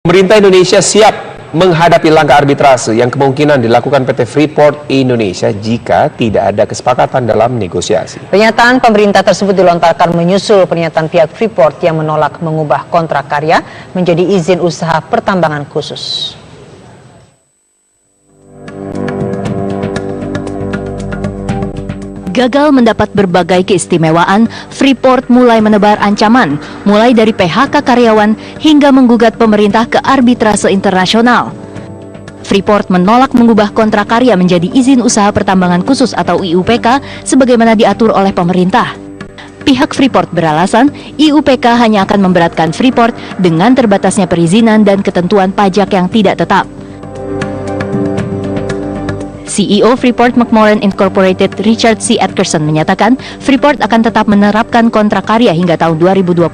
Pemerintah Indonesia siap menghadapi langkah arbitrase yang kemungkinan dilakukan PT Freeport Indonesia jika tidak ada kesepakatan dalam negosiasi. Pernyataan pemerintah tersebut dilontarkan menyusul pernyataan pihak Freeport yang menolak mengubah kontrak karya menjadi izin usaha pertambangan khusus. Gagal mendapat berbagai keistimewaan, Freeport mulai menebar ancaman, mulai dari PHK karyawan hingga menggugat pemerintah ke arbitrase internasional. Freeport menolak mengubah kontrak karya menjadi izin usaha pertambangan khusus atau IUPK sebagaimana diatur oleh pemerintah. Pihak Freeport beralasan, IUPK hanya akan memberatkan Freeport dengan terbatasnya perizinan dan ketentuan pajak yang tidak tetap. CEO Freeport McMoran Incorporated Richard C. Atkerson menyatakan Freeport akan tetap menerapkan kontrak karya hingga tahun 2021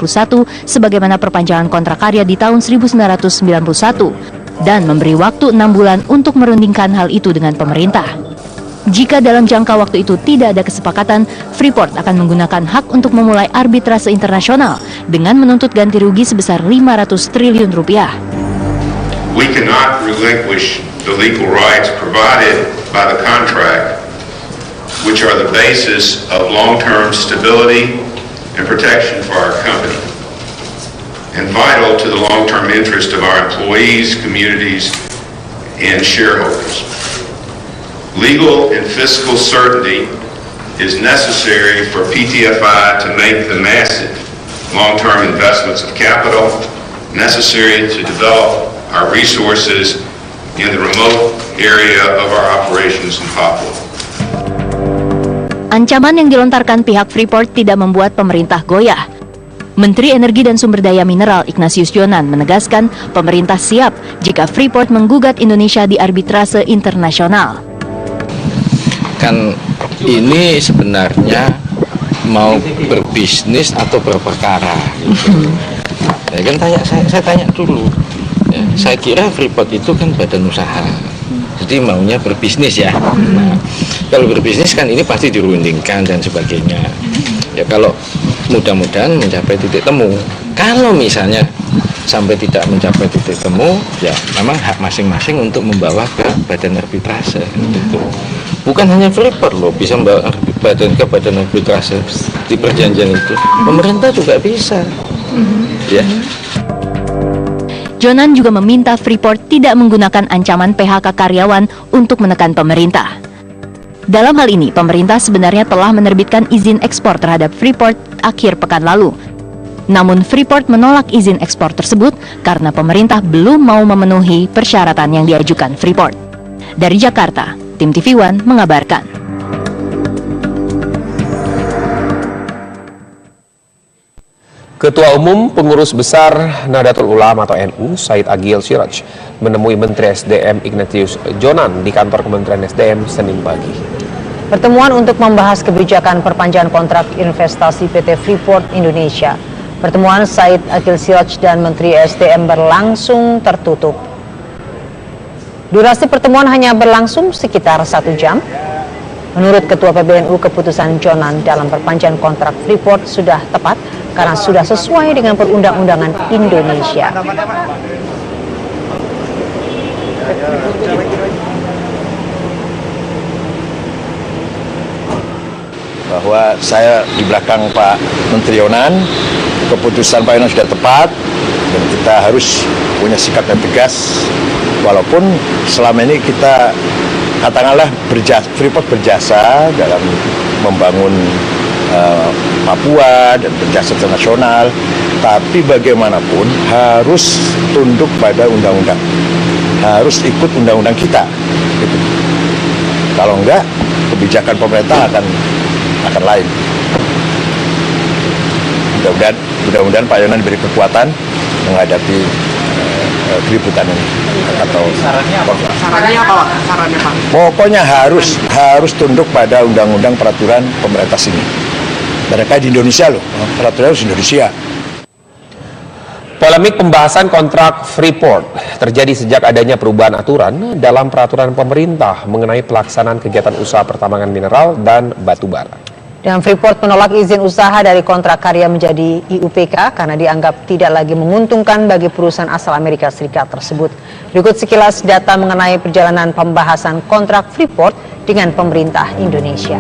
sebagaimana perpanjangan kontrak karya di tahun 1991 dan memberi waktu 6 bulan untuk merundingkan hal itu dengan pemerintah. Jika dalam jangka waktu itu tidak ada kesepakatan, Freeport akan menggunakan hak untuk memulai arbitrase internasional dengan menuntut ganti rugi sebesar 500 triliun rupiah. We cannot relinquish the legal rights provided by the contract, which are the basis of long-term stability and protection for our company, and vital to the long-term interest of our employees, communities, and shareholders. Legal and fiscal certainty is necessary for PTFI to make the massive long-term investments of capital necessary to develop our resources in the remote area of our operations in Papua. Ancaman yang dilontarkan pihak Freeport tidak membuat pemerintah goyah. Menteri Energi dan Sumber Daya Mineral Ignatius Jonan menegaskan pemerintah siap jika Freeport menggugat Indonesia di arbitrase internasional. Kan ini sebenarnya mau berbisnis atau berperkara gitu. Ya kan saya tanya dulu. Ya, saya kira Freeport itu kan badan usaha, jadi maunya berbisnis ya. Nah, kalau berbisnis kan ini pasti dirundingkan dan sebagainya. Ya kalau mudah-mudahan mencapai titik temu. Kalau misalnya sampai tidak mencapai titik temu, ya memang hak masing-masing untuk membawa ke badan arbitrase. Gitu. Bukan hanya Freeport loh bisa membawa ke badan arbitrase di perjanjian itu. Pemerintah juga bisa. Ya. Jonan juga meminta Freeport tidak menggunakan ancaman PHK karyawan untuk menekan pemerintah. Dalam hal ini, pemerintah sebenarnya telah menerbitkan izin ekspor terhadap Freeport akhir pekan lalu. Namun Freeport menolak izin ekspor tersebut karena pemerintah belum mau memenuhi persyaratan yang diajukan Freeport. Dari Jakarta, tim TV One mengabarkan. Ketua Umum Pengurus Besar Nahdlatul Ulama atau NU, Said Agil Siraj, menemui Menteri SDM Ignatius Jonan di kantor Kementerian SDM Senin pagi. Pertemuan untuk membahas kebijakan perpanjangan kontrak investasi PT Freeport Indonesia. Pertemuan Said Agil Siraj dan Menteri SDM berlangsung tertutup. Durasi pertemuan hanya berlangsung sekitar 1 jam. Menurut Ketua PBNU, keputusan Jonan dalam perpanjangan kontrak Freeport sudah tepat karena sudah sesuai dengan perundang-undangan Indonesia. Bahwa saya di belakang Pak Menteri Jonan, keputusan Pak Jonan sudah tepat dan kita harus punya sikap yang tegas. Walaupun selama ini kita katakanlah Freeport berjasa dalam membangun Papua dan berjasa internasional, tapi bagaimanapun harus tunduk pada undang-undang, harus ikut undang-undang kita. Gitu. Kalau enggak, kebijakan pemerintah akan lain. Mudah-mudahan Pak Jonan diberi kekuatan menghadapi keributan ini. Atau sarannya apa? Sarannya Pak? Pokoknya harus tunduk pada undang-undang peraturan pemerintah sini. Mereka di Indonesia loh, peraturan harus Indonesia. Polemik pembahasan kontrak Freeport terjadi sejak adanya perubahan aturan dalam peraturan pemerintah mengenai pelaksanaan kegiatan usaha pertambangan mineral dan batu bara. Dan Freeport menolak izin usaha dari kontrak karya menjadi IUPK karena dianggap tidak lagi menguntungkan bagi perusahaan asal Amerika Serikat tersebut. Berikut sekilas data mengenai perjalanan pembahasan kontrak Freeport dengan pemerintah Indonesia.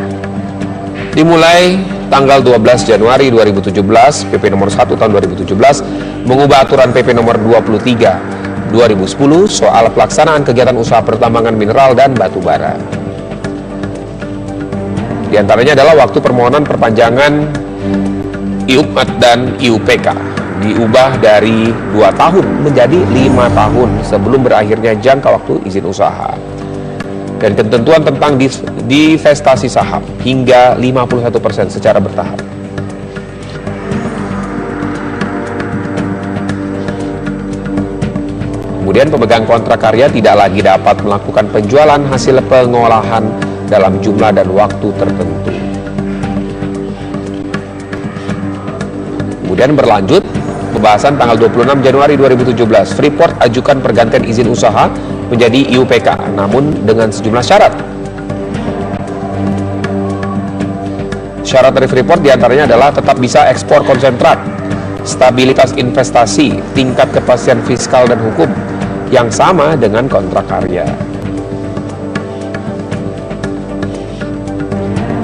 Dimulai tanggal 12 Januari 2017, PP nomor 1 tahun 2017 mengubah aturan PP nomor 23 2010 soal pelaksanaan kegiatan usaha pertambangan mineral dan batu bara. Di antaranya adalah waktu permohonan perpanjangan IUPMAT dan IUPK diubah dari 2 tahun menjadi 5 tahun sebelum berakhirnya jangka waktu izin usaha. Dan ketentuan tentang divestasi saham hingga 51% secara bertahap. Kemudian pemegang kontrak karya tidak lagi dapat melakukan penjualan hasil pengolahan dalam jumlah dan waktu tertentu. Kemudian berlanjut pembahasan tanggal 26 Januari 2017, Freeport ajukan pergantian izin usaha menjadi IUPK, namun dengan sejumlah syarat. Syarat dari Freeport diantaranya adalah tetap bisa ekspor konsentrat, stabilitas investasi, tingkat kepastian fiskal dan hukum yang sama dengan kontrak karya.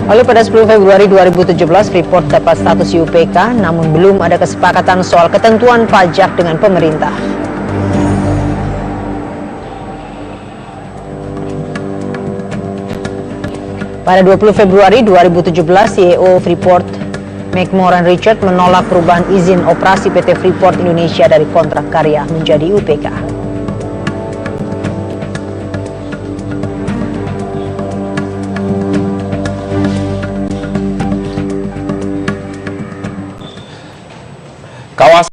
Lalu pada 10 Februari 2017, Freeport dapat status IUPK, namun belum ada kesepakatan soal ketentuan pajak dengan pemerintah. Pada 20 Februari 2017, CEO Freeport, McMoran Richard, menolak perubahan izin operasi PT Freeport Indonesia dari kontrak karya menjadi IUPK. Kawasan